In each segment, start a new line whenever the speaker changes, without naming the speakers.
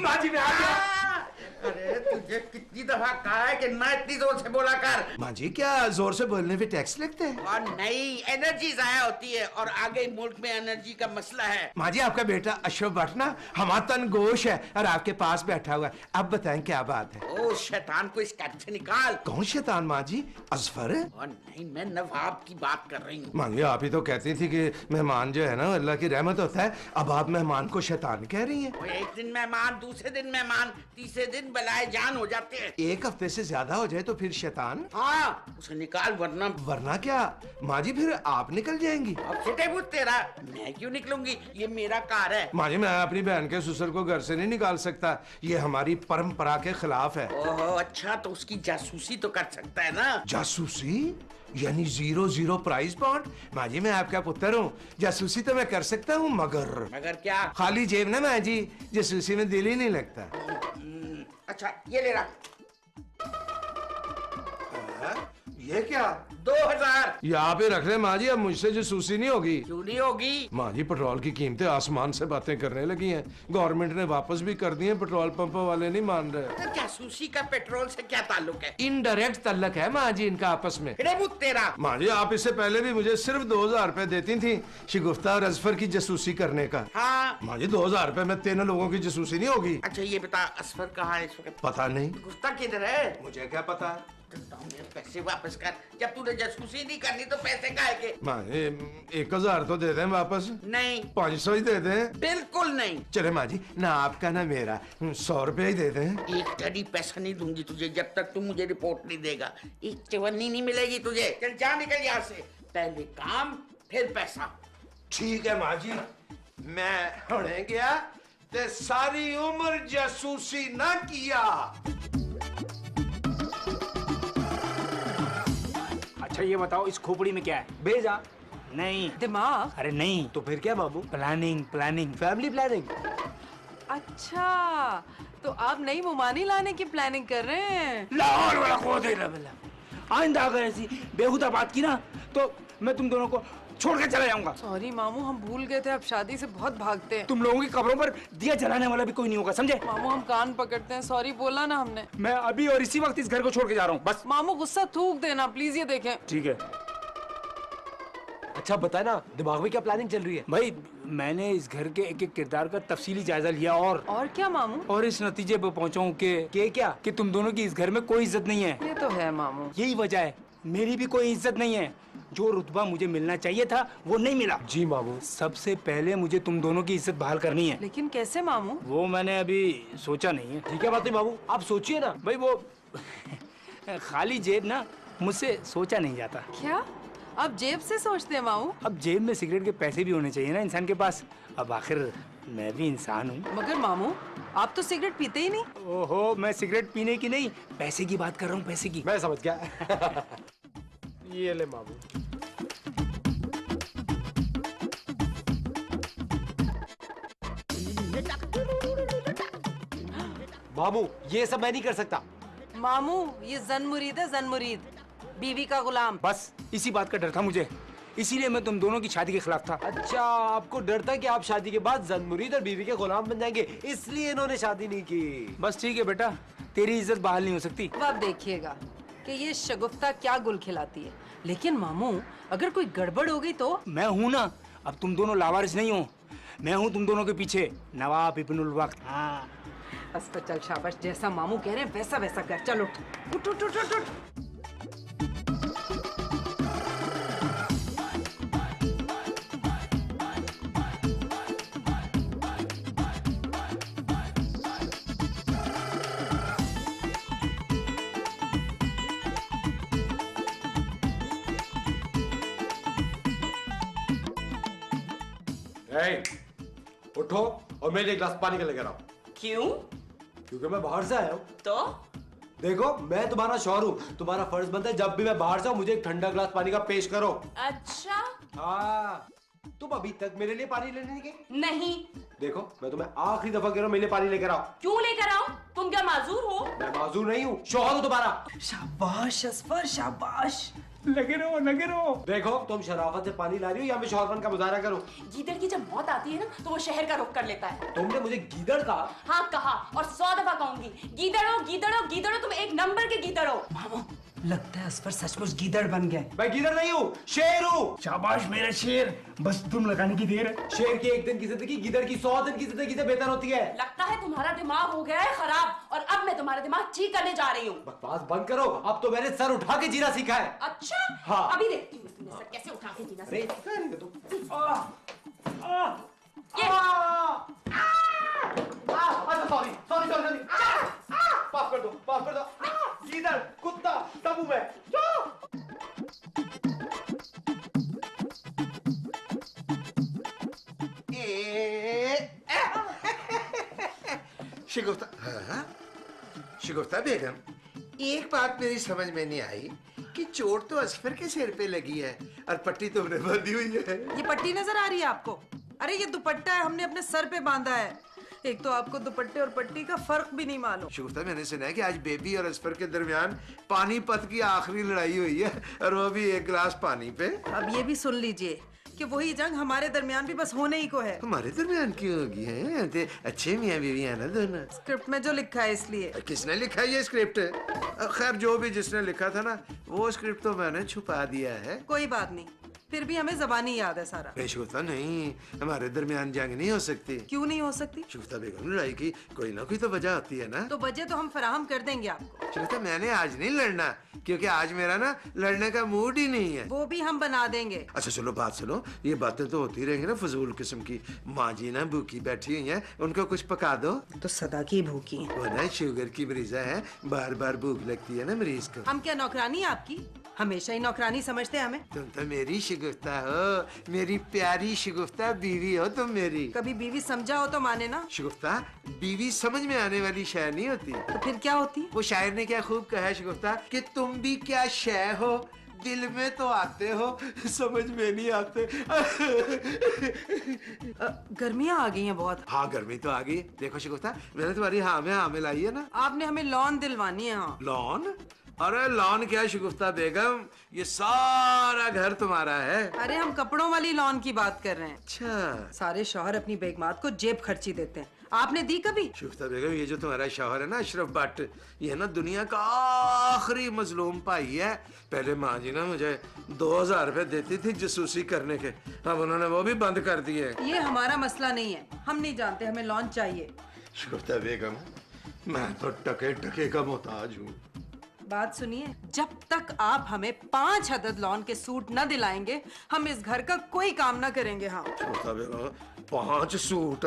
माँ जी मैं आ गया।
अरे तुझे कितनी दफा कहा है कि ना इतनी जोर से बोला कर।
माँ जी क्या जोर से बोलने पे टैक्स लगते हैं?
और नहीं, एनर्जी जाया होती है और आगे मुल्क में एनर्जी का मसला है।
माँ जी आपका बेटा अशरफ भट्ट ना हमारा तन गोश है और आपके पास बैठा हुआ है। अब बताएं क्या बात है?
ओ शैतान को इस कैब से निकाल।
कौन शैतान माँ जी? अजफर?
और नहीं, मैं नवाब की बात कर रही हूँ।
माँ जी आप ही तो कहती थी कि मेहमान जो है ना अल्लाह की रहमत होता है, अब आप मेहमान को शैतान कह रही हैं।
एक दिन मेहमान, दूसरे दिन मेहमान, तीसरे दिन बलाए जान हो जाते हैं।
एक हफ्ते से ज्यादा हो जाए तो फिर शैतान?
हाँ, उसे निकाल वरना।
वरना क्या माँ जी? फिर आप निकल जाएंगी।
अब फटे मुँह तेरा, मैं क्यों निकलूंगी? ये मेरा कार है।
माँ जी मैं अपनी बहन के ससुर को घर से नहीं निकाल सकता, ये हमारी परंपरा के खिलाफ है।
ओहो अच्छा, तो उसकी जासूसी तो कर सकता है ना?
जासूसी यानी 0-0 प्राइस बॉन्ड? माँ जी मैं आपका पुत्र हूँ, जासूसी तो मैं कर सकता हूँ मगर
क्या?
खाली जेब ना माँ जी, जासूसी में दिल ही नहीं लगता।
अच्छा ये ले रहा।
ये क्या?
2000
यहाँ पे रख ले माँ जी, अब मुझसे जासूसी नहीं होगी।
क्यों नहीं होगी?
माँ जी पेट्रोल की कीमतें आसमान से बातें करने लगी हैं, गवर्नमेंट ने वापस भी कर दी है, पेट्रोल पंप वाले नहीं मान रहे।
जासूसी का पेट्रोल से क्या ताल्लुक है?
इनडायरेक्ट तल्लक है माँ जी इनका आपस में।
तेरा
माँ जी आप इससे पहले भी मुझे सिर्फ 2000 रुपए देती थी शिगुफ्ता और अजफर की जासूसी करने का।
हाँ
माँ जी 2000 रुपए में 3 लोगों की जासूसी नहीं होगी।
अच्छा ये बता, असफर कहाँ है इस वक्त?
पता नहीं।
गुस्ता किधर है?
मुझे क्या पता?
पैसे वापस कर। जब तूने जासूसी नहीं करनी तो पैसे काहे के?
माँ 1000 तो दे दें वापस।
नहीं
500 ही दे दें।
बिल्कुल नहीं।
चले माँ जी, ना आपका ना मेरा, 100 रुपए ही दे दें।
एक टडी पैसा नहीं दूंगी तुझे जब तक तू मुझे रिपोर्ट नहीं देगा। एक चवन्नी नहीं मिलेगी तुझे। चल जा निकल यहाँ से। पहले काम फिर पैसा।
ठीक है माँ जी, मैं होने गया ते सारी उम्र जासूसी ना किया।
अच्छा ये बताओ इस खोपड़ी में क्या है?
भेजा
नहीं
दिमाग।
अरे नहीं
तो फिर क्या मामू?
Planning
family planning.
अच्छा तो आप नई मुमानी लाने की प्लानिंग कर रहे हैं?
लाहौर वाला खो दे रहा। आइंदा अगर ऐसी बेहुदा बात की ना तो मैं तुम दोनों को छोड़ के चला जाऊंगा।
सॉरी मामू, हम भूल गए थे, आप शादी से बहुत भागते हैं।
तुम लोगों की कब्रों पर दिया जलाने वाला भी कोई नहीं होगा, समझे?
मामू हम कान पकड़ते हैं, सॉरी बोला ना हमने।
मैं अभी और इसी वक्त इस घर को छोड़ के जा रहा हूँ बस।
मामू गुस्सा थूक देना प्लीज, ये देखें।
ठीक है।
अच्छा बताए ना दिमाग में क्या प्लानिंग चल रही है?
भाई मैंने इस घर के एक एक किरदार का तफसीली जायजा लिया और
क्या मामू?
और इस नतीजे पर पहुंचा हूँ कि तुम दोनों की इस घर में कोई इज्जत नहीं है।
ये तो है मामू।
यही वजह है, मेरी भी कोई इज्जत नहीं है। जो रुतबा मुझे मिलना चाहिए था वो नहीं मिला।
जी मामू।
सबसे पहले मुझे तुम दोनों की इज्जत बहाल करनी है।
लेकिन कैसे मामू?
वो मैंने अभी सोचा नहीं है।
ठीक है बात नहीं मामू, आप सोचिए ना।
भाई वो खाली जेब ना मुझसे सोचा नहीं जाता।
क्या आप जेब से सोचते हैं मामू?
अब जेब में सिगरेट के पैसे भी होने चाहिए ना इंसान के पास। अब आखिर मैं भी इंसान हूँ।
मगर मामू आप तो सिगरेट पीते ही नहीं।
ओहो मैं सिगरेट पीने की नहीं, पैसे की बात कर रहा हूँ, पैसे की।
मैं समझ गया। ये ले मामू। मामू ये सब मैं नहीं कर सकता।
मामू ये जन मुरीद है, जन मुरीद, बीवी का गुलाम।
बस इसी बात का डर था मुझे, इसीलिए मैं तुम दोनों की शादी के खिलाफ था।
अच्छा आपको डर था कि आप शादी के बाद जन मुरीद और बीवी के गुलाम बन जाएंगे, इसलिए इन्होंने शादी नहीं की।
बस ठीक है बेटा, तेरी इज्जत बहाल नहीं हो सकती।
अब देखिएगा कि ये शगुफ्ता क्या गुल खिलाती है। लेकिन मामू अगर कोई गड़बड़ हो गई तो?
मैं हूँ ना, अब तुम दोनों लावारिस नहीं हो, मैं हूँ तुम दोनों के पीछे, नवाब इब्नुल वक्त। हाँ
बस तो चल शाबाश, जैसा मामू कह रहे हैं वैसा वैसा कर। चल उठ उठ उठ उठ उठ, उठ।
उठो और मेरे एक गिलास पानी का लेकर आओ।
क्यों?
क्योंकि मैं बाहर से आया हूँ।
तो
देखो मैं तुम्हारा शौहर हूँ, तुम्हारा फर्ज बनता है जब भी मैं बाहर से आऊँ मुझे एक ठंडा गिलास पानी का पेश करो।
अच्छा
हाँ तुम अभी तक मेरे लिए पानी लेने नहीं गई?
नहीं।
देखो मैं तुम्हें आखिरी दफा कह रहा हूँ मेरे लिए पानी लेकर आओ।
क्यों लेकर आओ? तुम क्या माजूर हो?
मैं माजूर नहीं हूँ, शौहर हूँ तुम्हारा।
शाबाश असफर शाबाश,
लगे रहो।
देखो तुम शराफत से पानी ला रही हो या मैं शौहरपन का मुजाहरा करूं?
गीदड़ की जब मौत आती है ना तो वो शहर का रुख कर लेता है।
तुमने मुझे गीदड़ कहा?
हाँ कहा, और 100 दफा कहूंगी। गीदड़ो, तुम एक नंबर के गीदड़ हो।
मामू लगता है असफर सचमुच गीदड़ बन गए।
मैं गीदड़ नहीं हूँ, शेर हूँ।
शाबाश मेरा शेर, बस तुम लगाने की देर है।
शेर की एक दिन की जिंदगी गीदड़ की 100 दिन की जिंदगी से बेहतर होती है।
लगता है तुम्हारा दिमाग हो गया है खराब, और अब मैं तुम्हारा दिमाग ठीक करने जा रही हूँ।
बकवास बंद करो, अब तो मैंने सर उठा के जीना सीखा है।
अच्छा
हाँ।
अभी देखती हूँ तुमने सर कैसे उठा के जीना सीखा। ये
सॉरी माफ कर दो। गीदड़, कुत्ता, सब हूं मैं।
शिगुफ्ता, हाँ? शिगुफ्ता बेगम, एक बात मेरी समझ में नहीं आई कि चोट तो असफर के सिर पे लगी है और पट्टी तुमने बांधी हुई है।
ये पट्टी नजर आ रही है आपको? अरे ये दुपट्टा है, हमने अपने सर पे बांधा है। एक तो आपको दुपट्टे और पट्टी का फर्क भी नहीं मालूम।
शिगुफ्ता, मैंने सुना है कि आज बेबी और असफर के दरमियान पानीपत की आखिरी लड़ाई हुई है, और वो भी एक गिलास पानी पे।
अब ये भी सुन लीजिए कि वही जंग हमारे दरमियान भी बस होने ही को है।
हमारे दरमियान क्यों होगी है? ते अच्छे मियाँ बीवी है ना दोनों।
स्क्रिप्ट में जो लिखा है इसलिए।
किसने लिखा ये स्क्रिप्ट? खैर जो भी जिसने लिखा था ना, वो स्क्रिप्ट तो मैंने छुपा दिया है।
कोई बात नहीं, फिर भी हमें जबानी याद है सारा।
शिगुफ्ता नहीं, हमारे दरमियान जंग नहीं हो सकती।
क्यों नहीं हो सकती?
शिगुफ्ता बेगम, लड़ाई की कोई ना कोई तो वजह होती है ना।
तो वजह तो हम फराहम कर देंगे आपको।
शिगुफ्ता, मैंने आज नहीं लड़ना, क्योंकि आज मेरा ना लड़ने का मूड ही नहीं है।
वो भी हम बना देंगे।
अच्छा चलो बात सुनो, ये बातें तो होती रहेंगी ना फजूल किस्म की। माँ जी ना भूखी बैठी हुई हैं, उनको कुछ पका दो।
तो सदा की भूखी है।
वो ना शुगर की मरीजा है, बार बार भूख लगती है ना मरीज को।
हम क्या नौकरानी है आपकी? हमेशा ही नौकरानी समझते हैं हमें।
तुम तो मेरी शिगुफ्ता हो, मेरी प्यारी शिगुफ्ता बीवी हो तुम मेरी।
कभी बीवी समझा हो तो माने ना।
शिगुफ्ता, बीवी समझ में आने वाली शय नहीं होती।
तो फिर क्या होती है?
वो शायर ने क्या खूब कहा है शिगुफ्ता, कि तुम भी क्या शय हो, दिल में तो आते हो, समझ में नहीं आते।
गर्मियाँ आ गई हैं बहुत।
हाँ गर्मी तो आ गई। देखो शिगुफ्ता, मैंने तुम्हारी हाँ में हाँ मिलाई है ना।
आपने हमें लॉन दिलवानी है। हाँ
लॉन? अरे लॉन क्या शिगुफ्ता बेगम, ये सारा घर तुम्हारा है।
अरे हम कपड़ों वाली लॉन की बात कर रहे हैं।
अच्छा
सारे शौहर अपनी बेगमात को जेब खर्ची देते हैं, आपने दी कभी?
शिगुफ्ता बेगम, ये जो तुम्हारा शौहर है ना अशरफ भट्ट, ये ना दुनिया का आखिरी मजलूम भाई है। पहले माँ जी ना मुझे 2000 रुपए देती थी जासूसी करने के, अब उन्होंने वो भी बंद कर दिए।
ये हमारा मसला नहीं है, हम नहीं जानते, हमें लॉन चाहिए।
शिगुफ्ता बेगम, मैं तो टके टके का मोहताज हूँ।
बात सुनिए, जब तक आप हमें 5 अदद लॉन के सूट न दिलाएंगे, हम इस घर का कोई काम न करेंगे। हाँ
शिगुफ्ता बेगम, 5 सूट?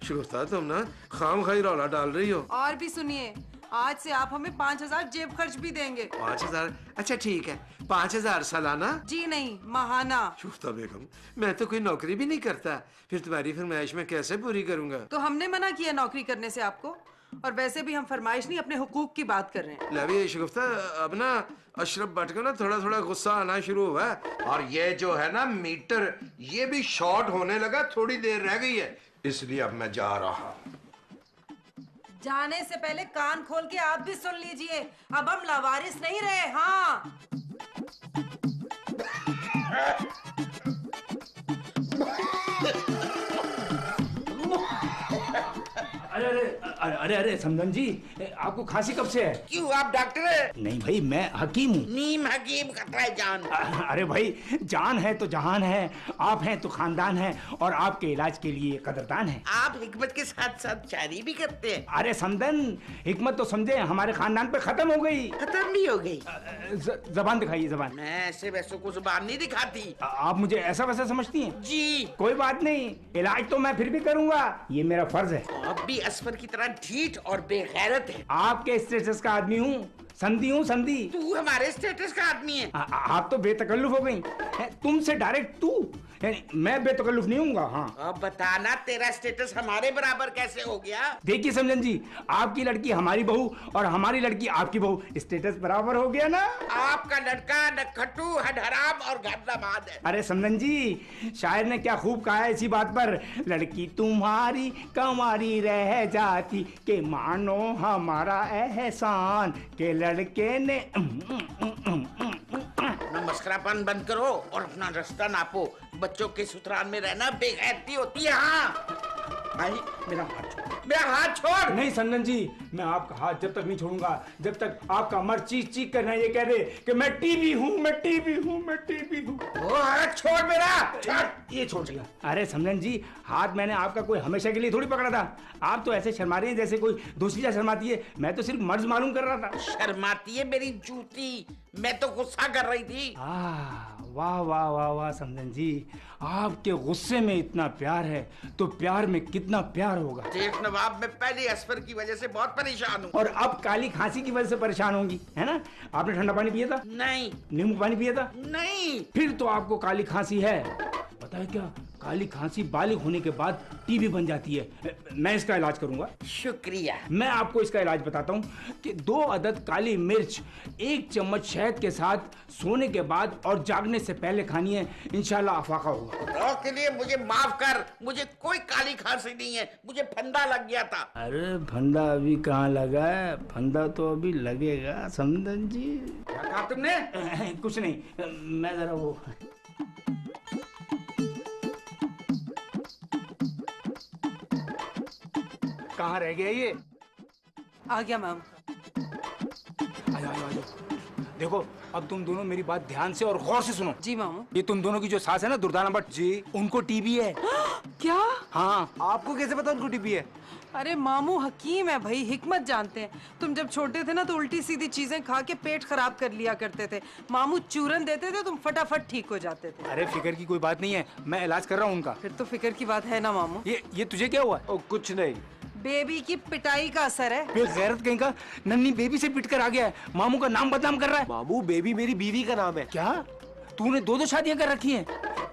शिगुफ्ता तुम ना खाम खाई रौला डाल रही हो।
और भी सुनिए, आज से आप हमें 5000 जेब खर्च भी देंगे।
5000? अच्छा ठीक है, 5000 सालाना?
जी नहीं, महाना।
शिगुफ्ता बेगम, मैं तो कोई नौकरी भी नहीं करता, फिर तुम्हारी फरमाइश में कैसे पूरी करूंगा?
तो हमने मना किया नौकरी करने से आपको, और वैसे भी हम फरमाइश नहीं अपने हुकूक की बात कर रहे हैं।
लवी शिगुफ्ता, अब ना अशरफ भट्ट का ना थोड़ा थोड़ा गुस्सा आना शुरू हुआ है, और ये जो है ना मीटर, ये भी शॉर्ट होने लगा, थोड़ी देर रह गई है, इसलिए अब मैं जा रहा।
जाने से पहले कान खोल के आप भी सुन लीजिए, अब हम लावारिस नहीं रहे। हाँ
अरे समझन जी, आपको खांसी कब से है?
क्यों, आप डॉक्टर है?
नहीं भाई, मैं हकीम हूँ।
नीम हकीम खतरा है जान।
अरे भाई, जान है तो जहान है, आप हैं तो खानदान है, और आपके इलाज के लिए कदरदान है।
आप हिकमत के साथ साथ शायरी भी करते हैं?
अरे समदन, हिकमत तो समझे हमारे खानदान पे खत्म हो गई।
खत्म भी हो गई?
जबान दिखाइए, जबान।
मैं ऐसे वैसों को जुबान नहीं दिखाती।
आप मुझे ऐसा वैसा समझती हैं?
जी।
कोई बात नहीं, इलाज तो मैं फिर भी करूंगा, ये मेरा फर्ज है।
आप भी असफर की तरह ढीठ और बेगैरत है।
आपके स्टेटस का आदमी हूँ, संधि हूँ, संधि।
तू हमारे स्टेटस का आदमी है।
आप तो बेतकल्लुफ हो गई, तुमसे डायरेक्ट तू, यानी मैं बेतकल्लुफ नहीं हूँगा। हाँ
अब बताना, तेरा स्टेटस हमारे बराबर कैसे हो गया?
देखिए समझन जी, आपकी लड़की हमारी बहू और हमारी लड़की आपकी बहू, स्टेटस बराबर हो गया ना।
आपका लड़का नखट्टू, हराम और गंदाबाद है।
अरे समझन जी, शायर ने क्या खूब कहा है इसी बात पर, लड़की तुम्हारी कमारी रह जाती के मानो हमारा एहसान, के लड़के ने।
नंबर मस्करापन बंद करो और अपना रास्ता नापो। बच्चों के ससुराल में रहना बेगैरती होती है। हाँ भाई, मेरा हाथ छोड़, मेरा हाथ छोड़।
नहीं संदन जी, मैं आपका हाथ जब तक नहीं छोड़ूंगा जब तक आपका मर चीख चीख करना ये कह दे कि मैं टीबी हूँ, मैं टीबी हूँ, मैं टीबी हूँ।
वो हाथ छोड़ मेरा, छोड़।
ये छोड़ दिया। अरे समझन जी, हाथ मैंने आपका कोई हमेशा के लिए थोड़ी पकड़ा था। आप तो ऐसे शर्मा रही हैं जैसे कोई दूसरी शर्माती है। मैं तो सिर्फ मर्ज मालूम कर रहा था।
शर्माती है मेरी जूती, मैं तो गुस्सा कर रही थी।
वाह वाह वाह वाह समझन जी, आपके गुस्से में इतना प्यार है तो प्यार में कितना प्यार होगा।
शेख नवाब, मैं पहले असफर की वजह से बहुत परेशान हूँ।
और अब काली खांसी की वजह से परेशान होंगी, है ना? आपने ठंडा पानी पिया था?
नहीं।
नींबू पानी पिया था?
नहीं।
फिर तो आपको काली खांसी है। पता है क्या, काली खांसी बालिग होने के बाद टीबी बन जाती है। मैं इसका इलाज करूंगा।
शुक्रिया।
मैं आपको इसका इलाज बताता हूँ कि 2 अदद काली मिर्च 1 चम्मच शहद के साथ सोने के बाद और जागने से पहले खानी है। इंशाल्लाह अफाका होगा।
खुदा के लिए मुझे माफ कर, मुझे कोई काली खांसी नहीं है, मुझे फंदा लग गया था।
अरे फंदा अभी कहाँ लगा है? फंदा तो अभी लगेगा समदन जी।
क्या कहा तुमने?
कुछ नहीं, मैं जरा वो कहाँ रह गया ये?
आ गया मैम।
आयो आयो आयो। देखो अब तुम दोनों मेरी बात ध्यान से और गौर से सुनो।
जी मामू।
ये तुम दोनों की जो सास है ना दुर्दाना भट्ट जी, उनको टीबी है।
क्या?
हाँ।
आपको कैसे पता उनको टीबी है?
अरे मामू हकीम है भाई, हिकमत जानते हैं। तुम जब छोटे थे ना तो उल्टी सीधी चीजें खा के पेट खराब कर लिया करते थे। मामू चूरन देते थे, तुम फटाफट ठीक हो जाते थे।
अरे फिक्र की कोई बात नहीं है, मैं इलाज कर रहा हूँ उनका।
फिर तो फिक्र की बात है ना मामू।
ये तुझे क्या हुआ?
ओ, कुछ नहीं।
बेबी की पिटाई का असर है।
बेगैरत कहीं का, नन्ही बेबी से पिट कर आ गया है, मामू का नाम बदनाम कर रहा है।
मामू, बेबी मेरी बीवी का नाम है।
क्या तूने 2 शादियां कर रखी हैं?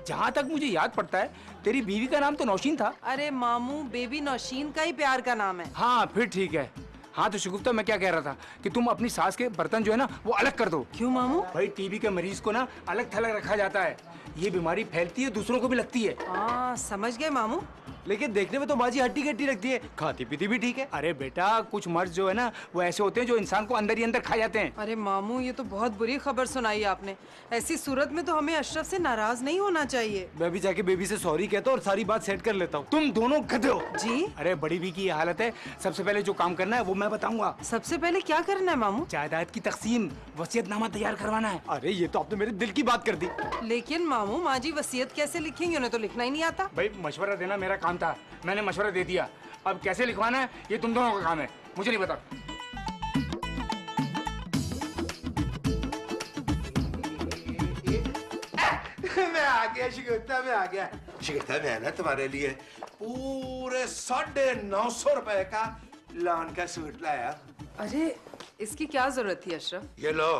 जहाँ तक मुझे याद पड़ता है तेरी बीवी का नाम तो नौशीन था।
अरे मामू, बेबी नौशीन का ही प्यार का नाम है।
हाँ फिर ठीक है। हाँ तो शगुफ्ता, मैं क्या कह रहा था कि तुम अपनी सास के बर्तन जो है ना वो अलग कर दो।
क्यों मामू?
भाई टीबी के मरीज को ना अलग थलग रखा जाता है। ये बीमारी फैलती है, दूसरों को भी लगती है।
हाँ समझ गए मामू।
लेकिन देखने में तो माँ जी हट्टी कट्टी लगती है, खाती पीती भी ठीक है।
अरे बेटा, कुछ मर्ज जो है ना वो ऐसे होते हैं जो इंसान को अंदर ही अंदर खा जाते हैं।
अरे मामू, ये तो बहुत बुरी खबर सुनाई आपने। ऐसी सूरत में तो हमें अशरफ से नाराज नहीं होना चाहिए।
मैं भी जाके बेबी से सॉरी कहता हूँ और सारी बात सेट कर लेता हूँ।
तुम दोनों गधे हो।
जी?
अरे बड़ी भी की ये हालत है। सबसे पहले जो काम करना है वो मैं बताऊंगा।
सबसे पहले क्या करना है मामू?
जायदाद की तकसीम, वसीयतनामा तैयार करवाना है।
अरे ये तो आपने मेरे दिल की बात कर दी।
लेकिन मामू, माँ जी वसीयत कैसे लिखेंगे? उन्हें तो लिखना ही नहीं आता।
भाई मशवरा देना मेरा काम था, मैंने मशवरा दे दिया। अब कैसे लिखवाना है ये तुम दोनों का काम है, मुझे नहीं पता।
मैं आ गया शिकता, मैं आ गया शिकता। मैं ना तुम्हारे लिए पूरे 950 रुपए का लॉन का सूट लाया।
अरे इसकी क्या जरूरत थी अशरफ?
ये लो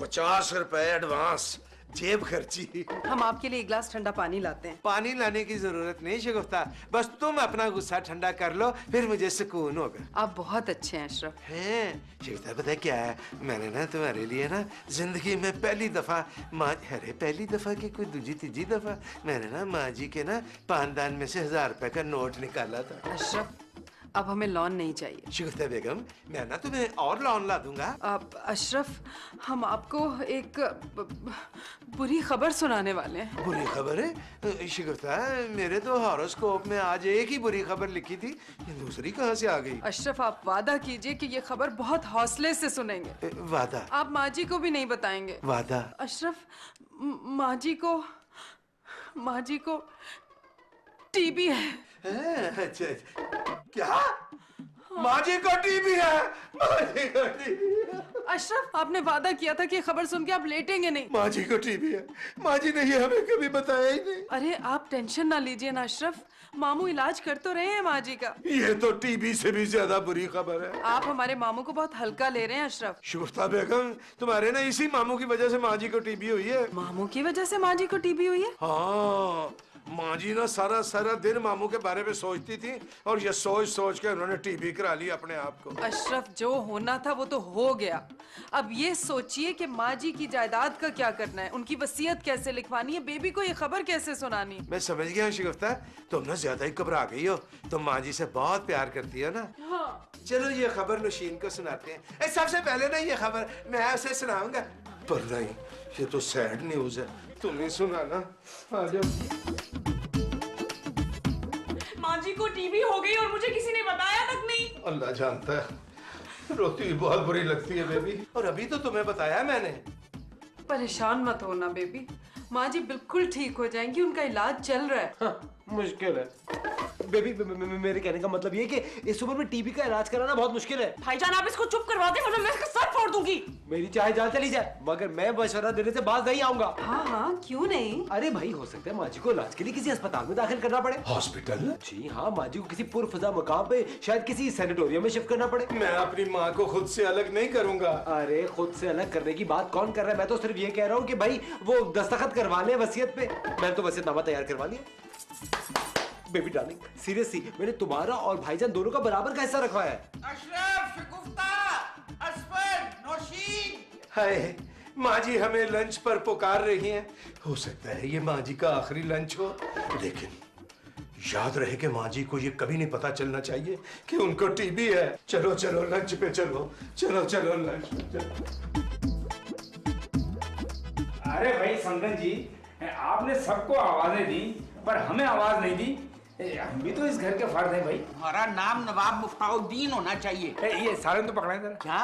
50 रुपए एडवांस, जेब खर्ची।
हम आपके लिए 1 गिलास ठंडा पानी लाते हैं।
पानी लाने की जरूरत नहीं शिगुफ्ता, बस तुम अपना गुस्सा ठंडा कर लो, फिर मुझे सुकून होगा।
आप बहुत अच्छे हैं अशरफ।
हैं शिगुफ्ता, पता है क्या है, मैंने ना तुम्हारे लिए ना जिंदगी में पहली दफा पहली दफा की कोई दूजी तीजी दफा मैंने ना माँ जी के ना पानदान में से 1000 रुपए का नोट निकाला था।
अशरफ, अब हमें लॉन नहीं चाहिए।
शिगुफ्ता बेगम, मैं ना तुम्हें और लॉन ला दूंगा।
अब अशरफ, हम आपको एक बुरी खबर सुनाने वाले हैं।
बुरी खबर है शिगुफ्ता? मेरे तो हॉरोस्कोप में आज एक ही बुरी खबर लिखी थी, ये दूसरी कहाँ से आ गई?
अशरफ, आप वादा कीजिए कि ये खबर बहुत हौसले से सुनेंगे।
वादा?
आप माँ जी को भी नहीं बताएंगे।
वादा?
अशरफ, माँ जी को टीबी है।
अच्छा, क्या माँ जी को टीबी है? माँ जी को टीबी है?
अशरफ, आपने वादा किया था कि खबर सुन के आप लेटेंगे नहीं।
माँ जी को टीबी है? माँ जी ने ये हमें कभी बताया ही नहीं।
अरे आप टेंशन ना लीजिए ना अशरफ, मामू इलाज कर तो रहे हैं माँ जी का।
ये तो टीबी से भी ज्यादा बुरी खबर है।
आप हमारे मामू को बहुत हल्का ले रहे हैं अशरफ।
शुफ्ता बेगम, तुम्हारे ना इसी मामू की वजह से माँ जी को टीबी हुई है।
मामू की वजह से माँ जी को टीबी हुई है?
हाँ, माँ जी ना सारा सारा दिन मामू के बारे में सोचती थी और ये सोच सोच के उन्होंने टीबी करा ली अपने आप को।
अशरफ, जो होना था वो तो हो गया। अब ये सोचिए कि माँ जी की जायदाद का क्या करना है, उनकी वसीयत कैसे लिखवानी है, बेबी को ये खबर कैसे सुनानी।
मैं समझ गया शिगुफ्ता, तुम ना ज्यादा ही घबरा गई हो। तुम माँ जी से बहुत प्यार करती हो ना।
हाँ।
चलो ये खबर नौशीन को सुनाते हैं। सबसे पहले ना ये खबर मैं उसे सुनाऊंगा। पर नहीं, ये तो सैड न्यूज है। तुम्हें सुना ना? आ जाओ।
माँ जी को टीबी हो गई और मुझे किसी ने बताया तक नहीं।
अल्लाह जानता है, रोती हुई बहुत बुरी लगती है बेबी। और अभी तो तुम्हें बताया मैंने।
परेशान मत होना बेबी, माँ जी बिल्कुल ठीक हो जाएंगी, उनका इलाज चल रहा है।
हाँ, मुश्किल है बेबी। मेरे कहने का मतलब ये है कि इस उम्र में टीबी का इलाज कराना बहुत मुश्किल है।
भाईजान आप इसको चुप करवा दे वरना मैं इसका सर फोड़ दूंगी।
मेरी चाहे जान चली जाए मगर मैं मशवरा देने से बाज नहीं आऊंगा।
हाँ हाँ, क्यों नहीं?
अरे भाई, हो सकता है माँ जी को इलाज के लिए किसी अस्पताल में दाखिल करना पड़े।
हॉस्पिटल?
जी हाँ, माँ जी को किसी पुरफजा मकाम पे, शायद किसी सैनिटोरियम में शिफ्ट करना पड़े।
मैं अपनी माँ को खुद से अलग नहीं करूंगा।
अरे खुद से अलग करने की बात कौन कर रहा है? मैं तो सिर्फ ये कह रहा हूँ कि भाई वो दस्तखत करवा ले वसीयत पे। मैंने तो वसीयतनामा तैयार करवा लिया। बेबी डार्लिंग, सीरियसली मैंने तुम्हारा और भाईजान दोनों का बराबर का हिस्सा रखवाया है।
अशरफ, शगुफ्ता, असफर, नौशीन।
हाय, माँ जी हमें लंच पर पुकार रही हैं। हो सकता है ये माँ जी का आखिरी लंच हो, लेकिन याद रहे कि माँ जी को ये कभी नहीं पता चलना चाहिए कि उनको टीबी है। चलो चलो लंच पे चलो, चलो चलो लंच पे चलो।
अरे भाई समदन जी, आपने सबको आवाजें दी पर हमें आवाज नहीं दी। हम भी तो इस घर के फर्द हैं भाई।
हमारा नाम नवाब मुफ्ताउद्दीन होना चाहिए।
ये सालन तो पकड़ाएं जरा।
क्या?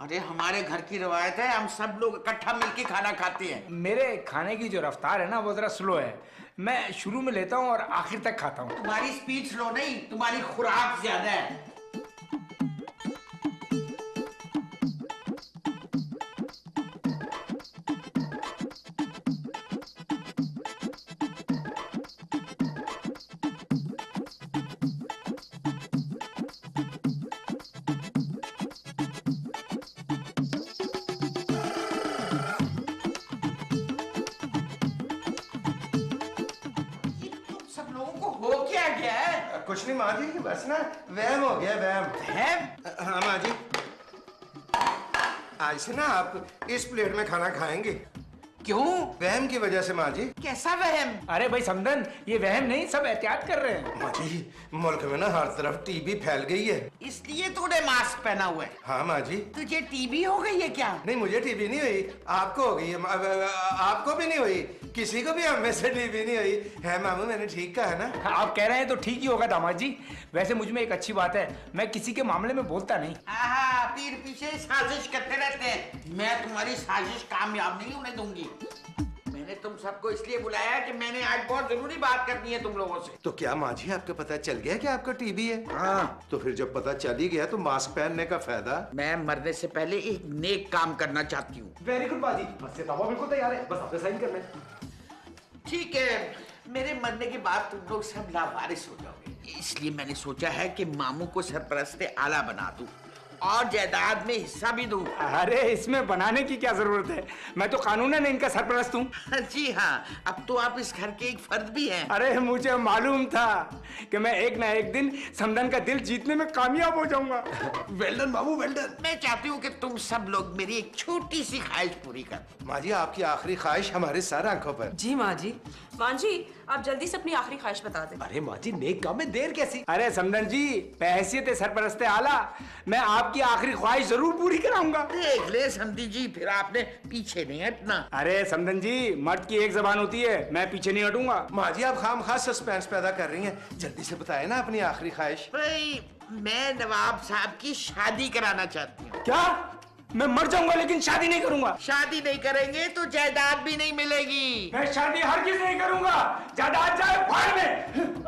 अरे हमारे घर की रवायत है, हम सब लोग इकट्ठा मिलके खाना खाते हैं।
मेरे खाने की जो रफ्तार है ना वो जरा स्लो है। मैं शुरू में लेता हूँ और आखिर तक खाता हूँ।
तुम्हारी स्पीड स्लो नहीं, तुम्हारी खुराक ज्यादा है।
कुछ नहीं माँ जी, बस ना वहम हो गया, वहम। हाँ माँ जी, आज से ना आप इस प्लेट में खाना खाएंगे।
क्यों?
वहम की वजह से माँ जी।
कैसा वहम?
अरे भाई समदन, ये वहम नहीं, सब एहतियात कर रहे हैं।
माँ जी, मुल्क में ना हर तरफ टीबी फैल गई है।
इसलिए तूने मास्क पहना हुआ है।
हाँ माँ जी।
तुझे टीबी हो गई है क्या?
नहीं, मुझे टीबी नहीं हुई, आपको हो गई है। आपको भी नहीं हुई, किसी को भी हम में से टीबी नहीं हुई है। मामू मैंने ठीक कहा है ना?
आप कह रहे हैं तो ठीक ही होगा दामाद जी। वैसे मुझ में एक अच्छी बात है, मैं किसी के मामले में बोलता नहीं।
पीठ पीछे साजिश करते रहते हैं। मैं तुम्हारी साजिश कामयाब नहीं होने दूंगी। मैंने तुम सबको इसलिए बुलाया कि मैंने आज बहुत जरूरी बात करनी है तुम लोगों से।
तो क्या माँ जी आपको पता चल गया कि आपको टीबी है?
हाँ।
तो फिर जब पता चल ही गया तो मास्क पहनने का फायदा।
मैं मरने से पहले एक नेक काम करना चाहती हूँ।
वेरी गुड बाजी, बस ये दावा बिल्कुल तैयार है, बस आपने साइन करना है।
ठीक है, मेरे मरने के बाद तुम लोग सब लावारिस हो जाओगे, इसलिए मैंने सोचा है कि मामू को सरपरस्ते आला बना दूं और जायदाद में हिस्सा भी दूं।
अरे इसमें बनाने की क्या जरूरत है, मैं तो कानूनन इनका सरपरस्त हूँ।
जी हाँ, अब तो आप इस घर के एक फर्द भी हैं।
अरे मुझे मालूम था कि मैं एक ना एक दिन समदन का दिल जीतने में कामयाब हो जाऊंगा।
वेल डन बाबू, वेल डन।
मैं चाहती हूँ कि तुम सब लोग मेरी एक छोटी सी ख्वाहिश पूरी कर दो।
माँ जी, आपकी आखिरी ख्वाहिश हमारे सर आंखों पर।
जी माँ जी।
माँ जी आप जल्दी से अपनी आखिरी ख्वाहिश बता दें।
अरे माँ जी, नेक काम में देर कैसी?
अरे समदन जी, बहैसियत सरपरस्ते आला मैं आपकी आखिरी ख्वाहिश जरूर पूरी कराऊंगा।
देख ले समधी जी, फिर आपने पीछे नहीं हटना।
अरे समदन जी, मर्द की एक जबान होती है, मैं पीछे नहीं हटूंगा।
माँ जी, आप खामखा सस्पेंस पैदा कर रही हैं, जल्दी से बताएं ना अपनी आखिरी ख्वाहिश।
भाई, मैं नवाब साहब की शादी कराना चाहती हूँ।
क्या? मैं मर जाऊंगा लेकिन शादी नहीं करूंगा।
शादी नहीं करेंगे तो जायदाद भी नहीं मिलेगी।
मैं शादी हरगिज़ नहीं करूंगा, जायदाद जाए भाड़ में।